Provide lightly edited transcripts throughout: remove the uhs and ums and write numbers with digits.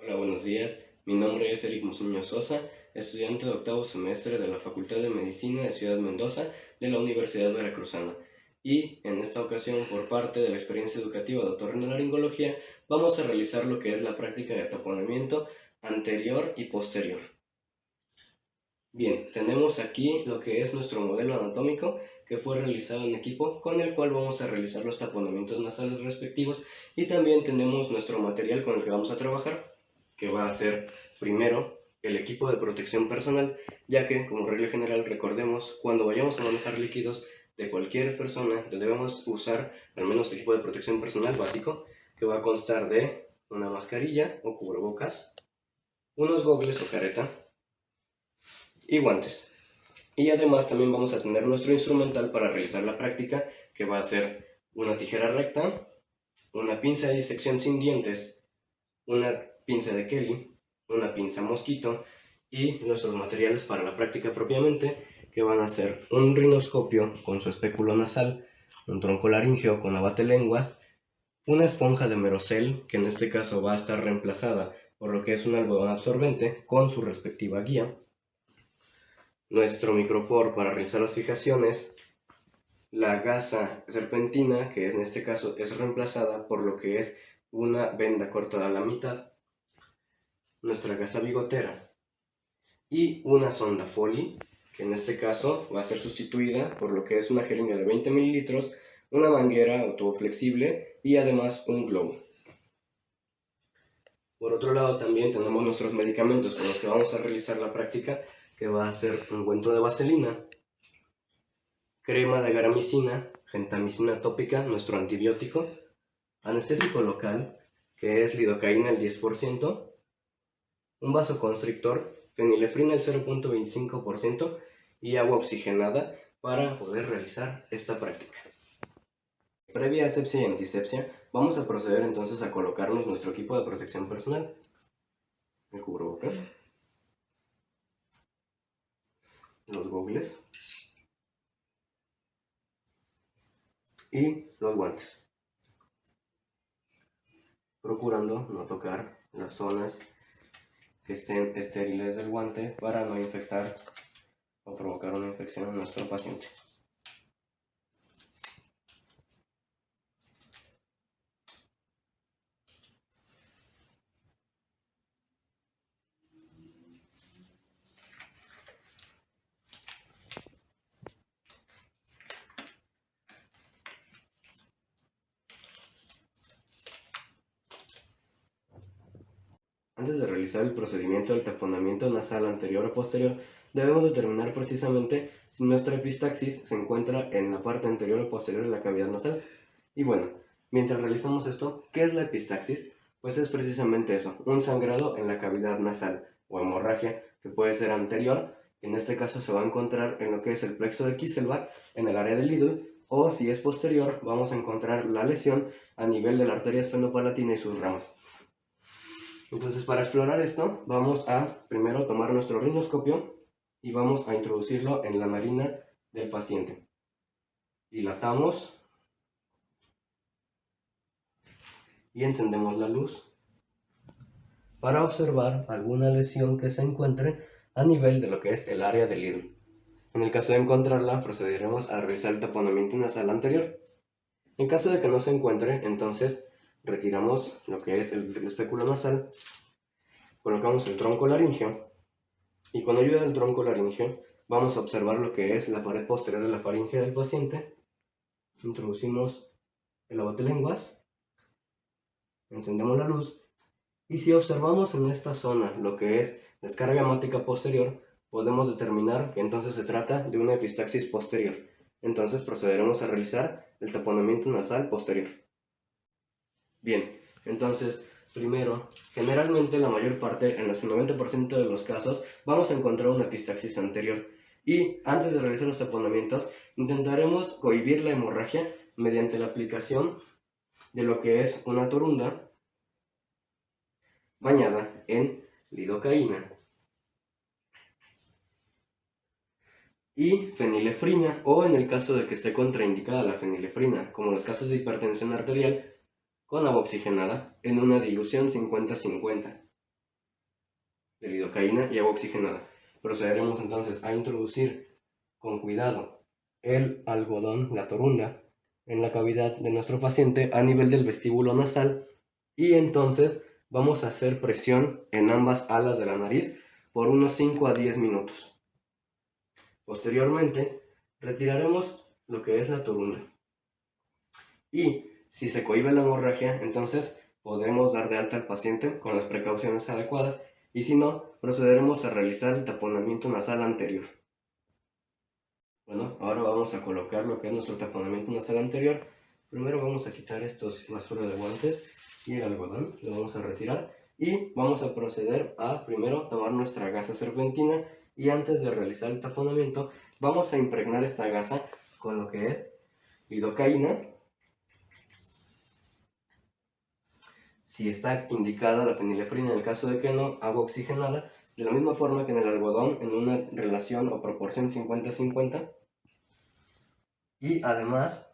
Hola, buenos días. Mi nombre es Eric Musuño Sosa, estudiante de octavo semestre de la Facultad de Medicina de Ciudad Mendoza de la Universidad Veracruzana. Y en esta ocasión, por parte de la experiencia educativa de otorrinolaringología, vamos a realizar lo que es la práctica de taponamiento anterior y posterior. Bien, tenemos aquí lo que es nuestro modelo anatómico que fue realizado en equipo, con el cual vamos a realizar los taponamientos nasales respectivos, y también tenemos nuestro material con el que vamos a trabajar, que va a ser primero el equipo de protección personal, ya que como regla general recordemos, cuando vayamos a manejar líquidos de cualquier persona, debemos usar al menos el equipo de protección personal básico, que va a constar de una mascarilla o cubrebocas, unos gogles o careta y guantes. Y además también vamos a tener nuestro instrumental para realizar la práctica, que va a ser una tijera recta, una pinza de disección sin dientes, una pinza de Kelly, una pinza mosquito y nuestros materiales para la práctica propiamente, que van a ser un rinoscopio con su espéculo nasal, un tronco laríngeo con abate-lenguas, una esponja de Merocel, que en este caso va a estar reemplazada por lo que es un algodón absorbente con su respectiva guía, nuestro micropor para realizar las fijaciones, la gasa serpentina, que en este caso es reemplazada por lo que es una venda cortada a la mitad, nuestra gasa bigotera y una sonda Foley, que en este caso va a ser sustituida por lo que es una jeringa de 20 mililitros, una manguera o tubo flexible y además un globo. Por otro lado también tenemos nuestros medicamentos con los que vamos a realizar la práctica, que va a ser ungüento de vaselina, crema de garamicina, gentamicina tópica, nuestro antibiótico, anestésico local, que es lidocaína el 10%, un vasoconstrictor, fenilefrina el 0.25% y agua oxigenada para poder realizar esta práctica. Previa asepsia y antisepsia, vamos a proceder entonces a colocarnos nuestro equipo de protección personal, el cubrebocas, los gogles y los guantes, procurando no tocar las zonas que estén estériles del guante para no infectar o provocar una infección en nuestro paciente. Antes de realizar el procedimiento del taponamiento nasal anterior o posterior, debemos determinar precisamente si nuestra epistaxis se encuentra en la parte anterior o posterior de la cavidad nasal. Y bueno, mientras realizamos esto, ¿qué es la epistaxis? Pues es precisamente eso, un sangrado en la cavidad nasal o hemorragia que puede ser anterior, en este caso se va a encontrar en lo que es el plexo de Kieselbach, en el área del Lidl, o si es posterior, vamos a encontrar la lesión a nivel de la arteria esfenopalatina y sus ramas. Entonces, para explorar esto, vamos a primero tomar nuestro rinoscopio y vamos a introducirlo en la narina del paciente. Dilatamos y encendemos la luz para observar alguna lesión que se encuentre a nivel de lo que es el área del Lidl. En el caso de encontrarla, procederemos a realizar el taponamiento nasal anterior. En caso de que no se encuentre, entonces retiramos lo que es el espéculo nasal, colocamos el tronco laríngeo y con ayuda del tronco laríngeo vamos a observar lo que es la pared posterior de la faringe del paciente. Introducimos el abate-lenguas, encendemos la luz y si observamos en esta zona lo que es descarga hemática posterior, podemos determinar que entonces se trata de una epistaxis posterior. Entonces procederemos a realizar el taponamiento nasal posterior. Bien, entonces primero, generalmente la mayor parte, en el 90% de los casos, vamos a encontrar una epistaxis anterior. Y antes de realizar los taponamientos, intentaremos cohibir la hemorragia mediante la aplicación de lo que es una torunda bañada en lidocaína y fenilefrina, o en el caso de que esté contraindicada la fenilefrina, como en los casos de hipertensión arterial, con agua oxigenada en una dilución 50-50. de lidocaína y agua oxigenada. Procederemos entonces a introducir con cuidado el algodón, la torunda, en la cavidad de nuestro paciente a nivel del vestíbulo nasal, y entonces vamos a hacer presión en ambas alas de la nariz por unos 5 a 10 minutos. Posteriormente, retiraremos lo que es la torunda. Y si se cohíbe la hemorragia, entonces podemos dar de alta al paciente con las precauciones adecuadas, y si no, procederemos a realizar el taponamiento nasal anterior. Bueno, ahora vamos a colocar lo que es nuestro taponamiento nasal anterior. Primero vamos a quitar estos basura de guantes y el algodón, lo vamos a retirar y vamos a proceder a primero tomar nuestra gasa serpentina, y antes de realizar el taponamiento vamos a impregnar esta gasa con lo que es lidocaína. Si está indicada la fenilefrina, en el caso de que no, agua oxigenada, de la misma forma que en el algodón, en una relación o proporción 50-50. Y además,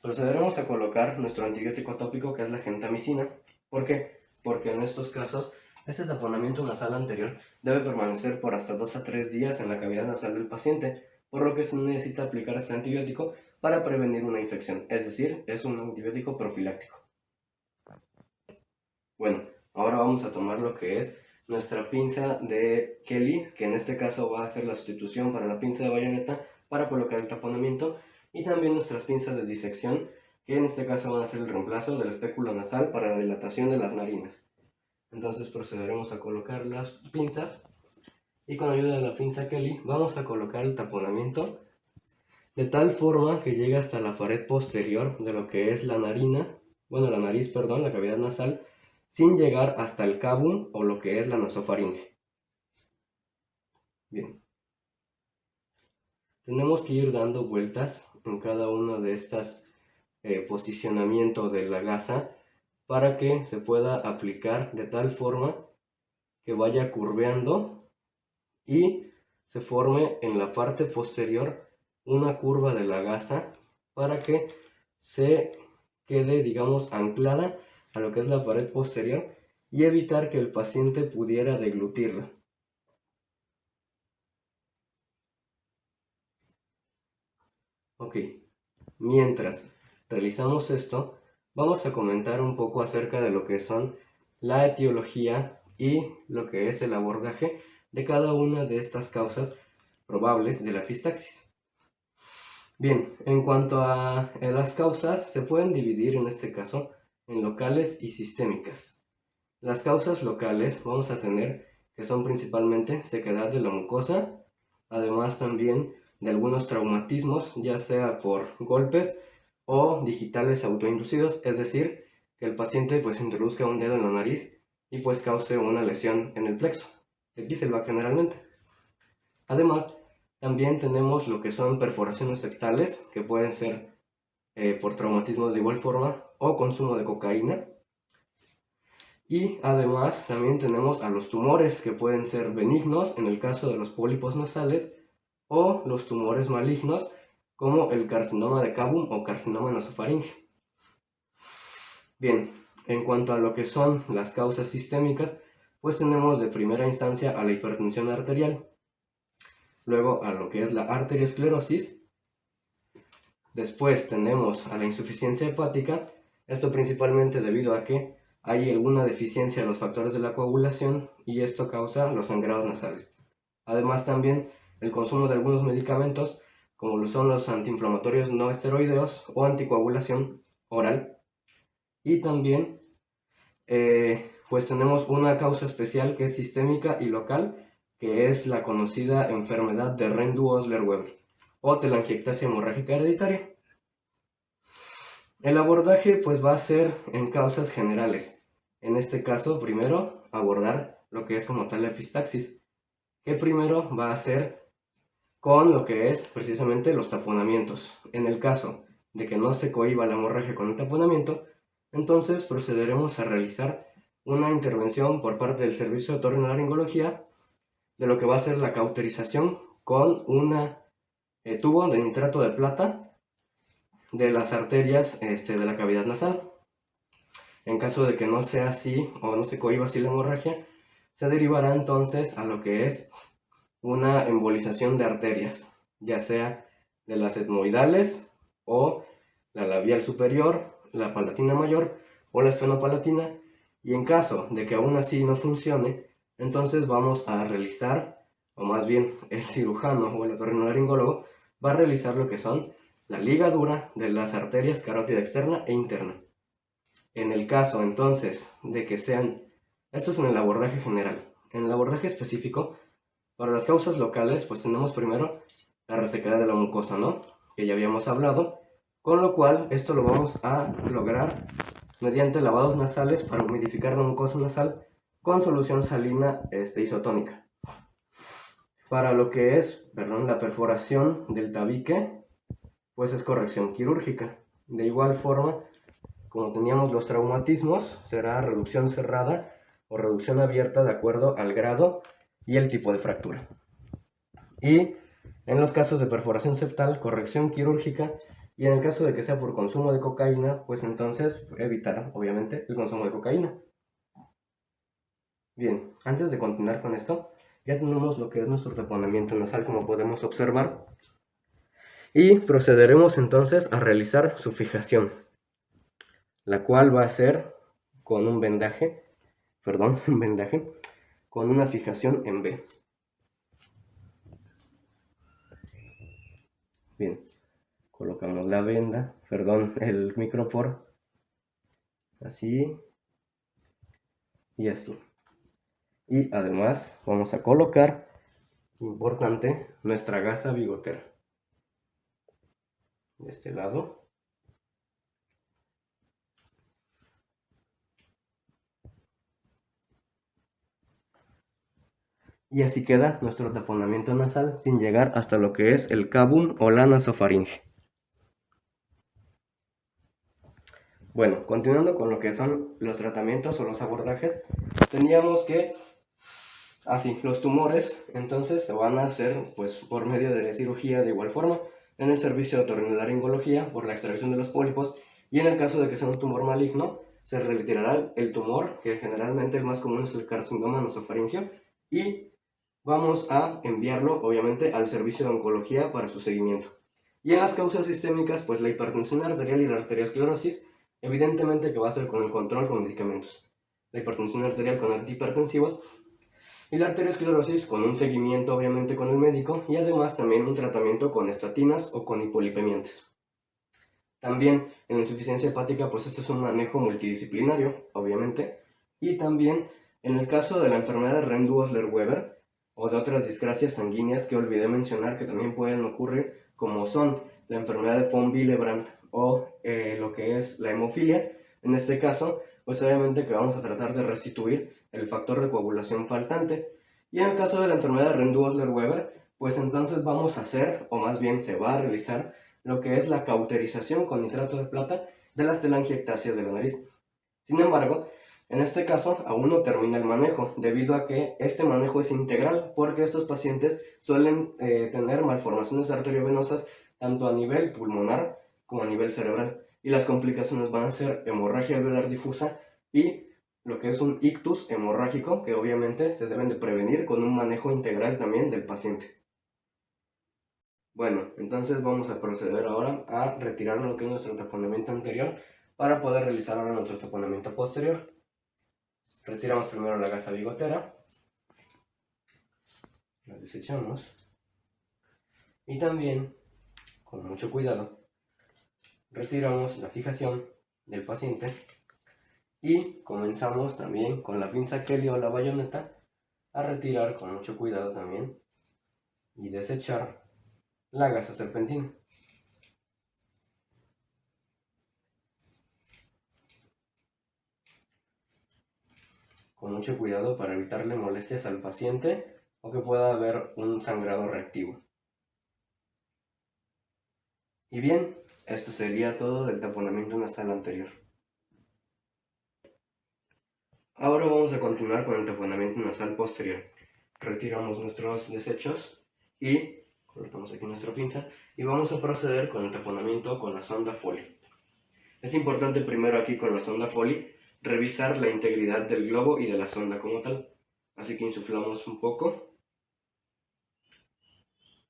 procederemos a colocar nuestro antibiótico tópico, que es la gentamicina. ¿Por qué? Porque en estos casos, este taponamiento nasal anterior debe permanecer por hasta 2 a 3 días en la cavidad nasal del paciente, por lo que se necesita aplicar este antibiótico para prevenir una infección, es decir, es un antibiótico profiláctico. Bueno, ahora vamos a tomar lo que es nuestra pinza de Kelly, que en este caso va a ser la sustitución para la pinza de bayoneta para colocar el taponamiento, y también nuestras pinzas de disección, que en este caso van a ser el reemplazo del espéculo nasal para la dilatación de las narinas. Entonces procederemos a colocar las pinzas, y con ayuda de la pinza Kelly vamos a colocar el taponamiento de tal forma que llegue hasta la pared posterior de lo que es la nariz, la cavidad nasal, sin llegar hasta el cabum o lo que es la nasofaringe. Bien. Tenemos que ir dando vueltas en cada uno de estas posicionamientos de la gasa para que se pueda aplicar de tal forma que vaya curveando y se forme en la parte posterior una curva de la gasa para que se quede, digamos, anclada a lo que es la pared posterior y evitar que el paciente pudiera deglutirla. Ok, mientras realizamos esto, vamos a comentar un poco acerca de lo que son la etiología y lo que es el abordaje de cada una de estas causas probables de la epistaxis. Bien, en cuanto a las causas, se pueden dividir en este caso en locales y sistémicas. Las causas locales vamos a tener que son principalmente sequedad de la mucosa, además también de algunos traumatismos, ya sea por golpes o digitales autoinducidos, es decir, que el paciente pues introduzca un dedo en la nariz y pues cause una lesión en el plexo de Kieselbach generalmente. Además, también tenemos lo que son perforaciones septales, que pueden ser por traumatismos de igual forma o consumo de cocaína. Y además también tenemos a los tumores, que pueden ser benignos en el caso de los pólipos nasales o los tumores malignos como el carcinoma de Cabum o carcinoma nasofaringe. Bien, en cuanto a lo que son las causas sistémicas, pues tenemos de primera instancia a la hipertensión arterial, luego a lo que es la arteriosclerosis, después tenemos a la insuficiencia hepática, esto principalmente debido a que hay alguna deficiencia en los factores de la coagulación y esto causa los sangrados nasales. Además también el consumo de algunos medicamentos como lo son los antiinflamatorios no esteroideos o anticoagulación oral. Y también pues tenemos una causa especial que es sistémica y local, que es la conocida enfermedad de Rendu-Osler-Weber o telangiectasia hemorrágica hereditaria. El abordaje pues va a ser en causas generales. En este caso, primero abordar lo que es como tal la epistaxis, que primero va a ser con lo que es precisamente los taponamientos. En el caso de que no se cohíba la hemorragia con el taponamiento, entonces procederemos a realizar una intervención por parte del servicio de otorrinolaringología de lo que va a ser la cauterización con un tubo de nitrato de plata de las arterias de la cavidad nasal. En caso de que no sea así o no se cohíba así la hemorragia, se derivará entonces a lo que es una embolización de arterias, ya sea de las etmoidales o la labial superior, la palatina mayor o la esfenopalatina, y en caso de que aún así no funcione, entonces vamos a realizar, o más bien el cirujano o el otorrinolaringólogo va a realizar lo que son la ligadura de las arterias carótida externa e interna. En el caso entonces de que sean, esto es en el abordaje general, en el abordaje específico, para las causas locales, pues tenemos primero la resequedad de la mucosa, ¿no? Que ya habíamos hablado, con lo cual esto lo vamos a lograr mediante lavados nasales para humidificar la mucosa nasal con solución salina isotónica. Para lo que es, la perforación del tabique, pues es corrección quirúrgica. De igual forma, como teníamos los traumatismos, será reducción cerrada o reducción abierta de acuerdo al grado y el tipo de fractura. Y en los casos de perforación septal, corrección quirúrgica, y en el caso de que sea por consumo de cocaína, pues entonces evitar, obviamente, el consumo de cocaína. Bien, antes de continuar con esto, ya tenemos lo que es nuestro taponamiento nasal, como podemos observar, y procederemos entonces a realizar su fijación, la cual va a ser con un vendaje, con una fijación en B. Bien, colocamos la venda, el micropor, así y así. Y además vamos a colocar, importante, nuestra gasa bigotera. De este lado. Y así queda nuestro taponamiento nasal sin llegar hasta lo que es el cabum o la nasofaringe. Bueno, continuando con lo que son los tratamientos o los abordajes, teníamos que, los tumores entonces se van a hacer pues por medio de cirugía de igual forma, en el servicio de otorrinolaringología por la extracción de los pólipos, y en el caso de que sea un tumor maligno, se retirará el tumor, que generalmente el más común es el carcinoma nasofaringeo, y vamos a enviarlo obviamente al servicio de oncología para su seguimiento. Y en las causas sistémicas, pues la hipertensión arterial y la arteriosclerosis, evidentemente que va a ser con el control con medicamentos. La hipertensión arterial con antihipertensivos y la arteriosclerosis con un seguimiento obviamente con el médico, y además también un tratamiento con estatinas o con hipolipemiantes. También en la insuficiencia hepática, pues esto es un manejo multidisciplinario, obviamente, y también en el caso de la enfermedad de Rendu-Osler-Weber o de otras discrasias sanguíneas que olvidé mencionar que también pueden ocurrir, como son la enfermedad de von Willebrand o lo que es la hemofilia. En este caso, pues obviamente que vamos a tratar de restituir el factor de coagulación faltante. Y en el caso de la enfermedad de Rendu-Osler-Weber, pues entonces vamos a hacer, o más bien se va a realizar, lo que es la cauterización con nitrato de plata de las telangiectasias de la nariz. Sin embargo, en este caso aún no termina el manejo, debido a que este manejo es integral, porque estos pacientes suelen tener malformaciones arteriovenosas tanto a nivel pulmonar como a nivel cerebral, y las complicaciones van a ser hemorragia alveolar difusa y lo que es un ictus hemorrágico, que obviamente se deben de prevenir con un manejo integral también del paciente. Bueno, entonces vamos a proceder ahora a retirar lo que es nuestro taponamiento anterior para poder realizar ahora nuestro taponamiento posterior. Retiramos primero la gasa bigotera, la desechamos y también, con mucho cuidado, retiramos la fijación del paciente y comenzamos también con la pinza Kelly o la bayoneta a retirar con mucho cuidado también y desechar la gasa serpentina. Con mucho cuidado para evitarle molestias al paciente o que pueda haber un sangrado reactivo. Y bien, esto sería todo del taponamiento nasal anterior. Ahora vamos a continuar con el taponamiento nasal posterior. Retiramos nuestros desechos y colocamos aquí nuestra pinza y vamos a proceder con el taponamiento con la sonda Foley. Es importante primero aquí con la sonda Foley revisar la integridad del globo y de la sonda como tal. Así que insuflamos un poco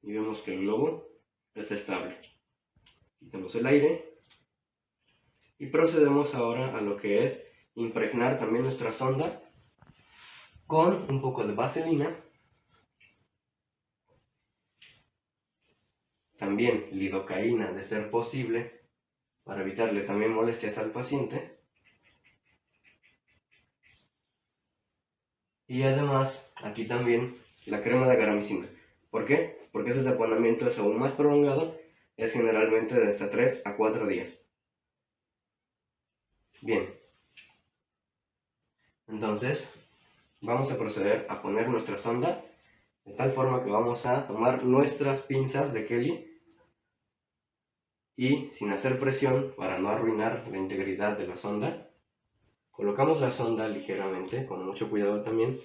y vemos que el globo está estable. Quitamos el aire y procedemos ahora a lo que es impregnar también nuestra sonda con un poco de vaselina, también lidocaína de ser posible, para evitarle también molestias al paciente. Y además, aquí también la crema de garamicina. ¿Por qué? Porque ese taponamiento es aún más prolongado, es generalmente de hasta 3 a 4 días. Bien, entonces vamos a proceder a poner nuestra sonda de tal forma que vamos a tomar nuestras pinzas de Kelly y, sin hacer presión para no arruinar la integridad de la sonda, colocamos la sonda ligeramente, con mucho cuidado también,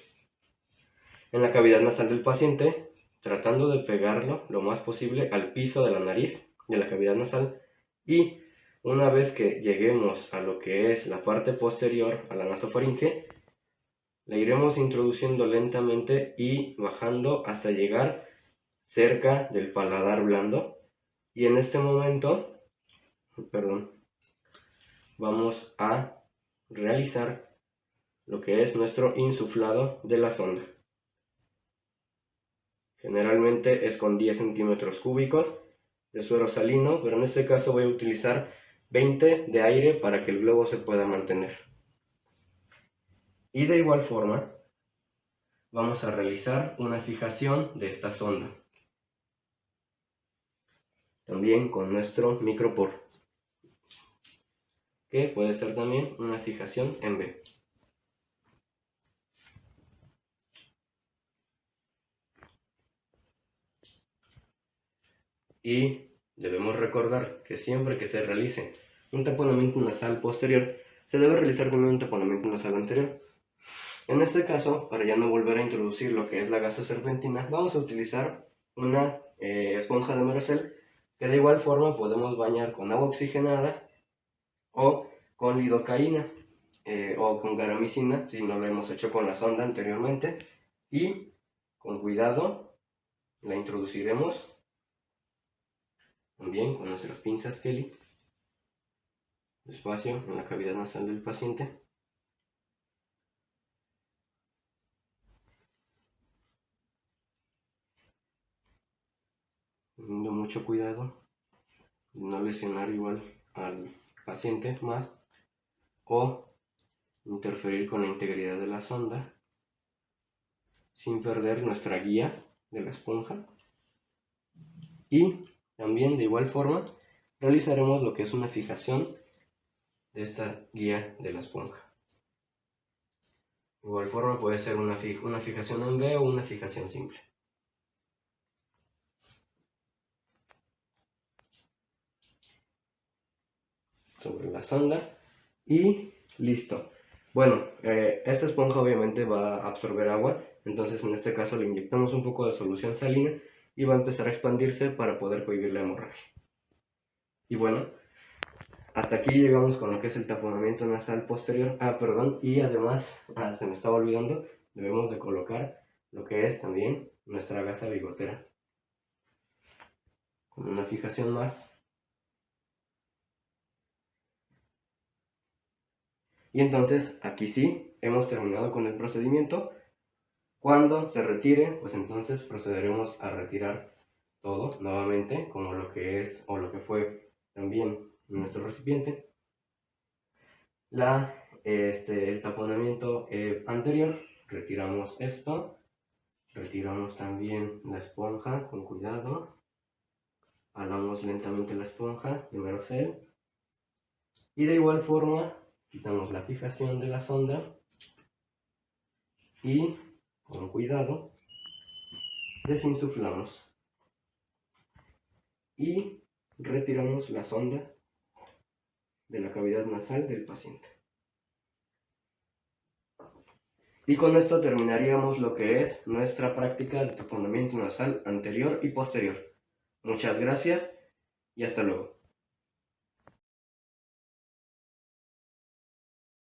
en la cavidad nasal del paciente, tratando de pegarlo lo más posible al piso de la nariz, de la cavidad nasal, y una vez que lleguemos a lo que es la parte posterior, a la nasofaringe, la iremos introduciendo lentamente y bajando hasta llegar cerca del paladar blando. Y en este momento, vamos a realizar lo que es nuestro insuflado de la sonda. Generalmente es con 10 centímetros cúbicos de suero salino, pero en este caso voy a utilizar 20 de aire para que el globo se pueda mantener. Y de igual forma, vamos a realizar una fijación de esta sonda, también con nuestro micropor, que puede ser también una fijación en B. Y debemos recordar que siempre que se realice un taponamiento nasal posterior, se debe realizar también un taponamiento nasal anterior. En este caso, para ya no volver a introducir lo que es la gasa serpentina, vamos a utilizar una esponja de Merocel, que de igual forma podemos bañar con agua oxigenada o con lidocaína o con garamicina, si no lo hemos hecho con la sonda anteriormente, y con cuidado la introduciremos también con nuestras pinzas Kelly, despacio en la cavidad nasal del paciente. Teniendo mucho cuidado de no lesionar igual al paciente más o interferir con la integridad de la sonda sin perder nuestra guía de la esponja. Y también de igual forma realizaremos lo que es una fijación de esta guía de la esponja. De igual forma puede ser una fijación en B o una fijación simple. Sobre la sonda y listo. Bueno, esta esponja obviamente va a absorber agua, entonces en este caso le inyectamos un poco de solución salina y va a empezar a expandirse para poder cohibir la hemorragia. Y bueno, hasta aquí llegamos con lo que es el taponamiento nasal posterior. Y además, se me estaba olvidando, debemos de colocar lo que es también nuestra gasa bigotera, con una fijación más. Y entonces aquí sí hemos terminado con el procedimiento. Cuando se retire, pues entonces procederemos a retirar todo nuevamente, como lo que es o lo que fue también nuestro recipiente. El taponamiento anterior, retiramos esto, retiramos también la esponja con cuidado, jalamos lentamente la esponja de Merocel y de igual forma quitamos la fijación de la sonda y con cuidado desinsuflamos y retiramos la sonda de la cavidad nasal del paciente. Y con esto terminaríamos lo que es nuestra práctica de taponamiento nasal anterior y posterior. Muchas gracias y hasta luego.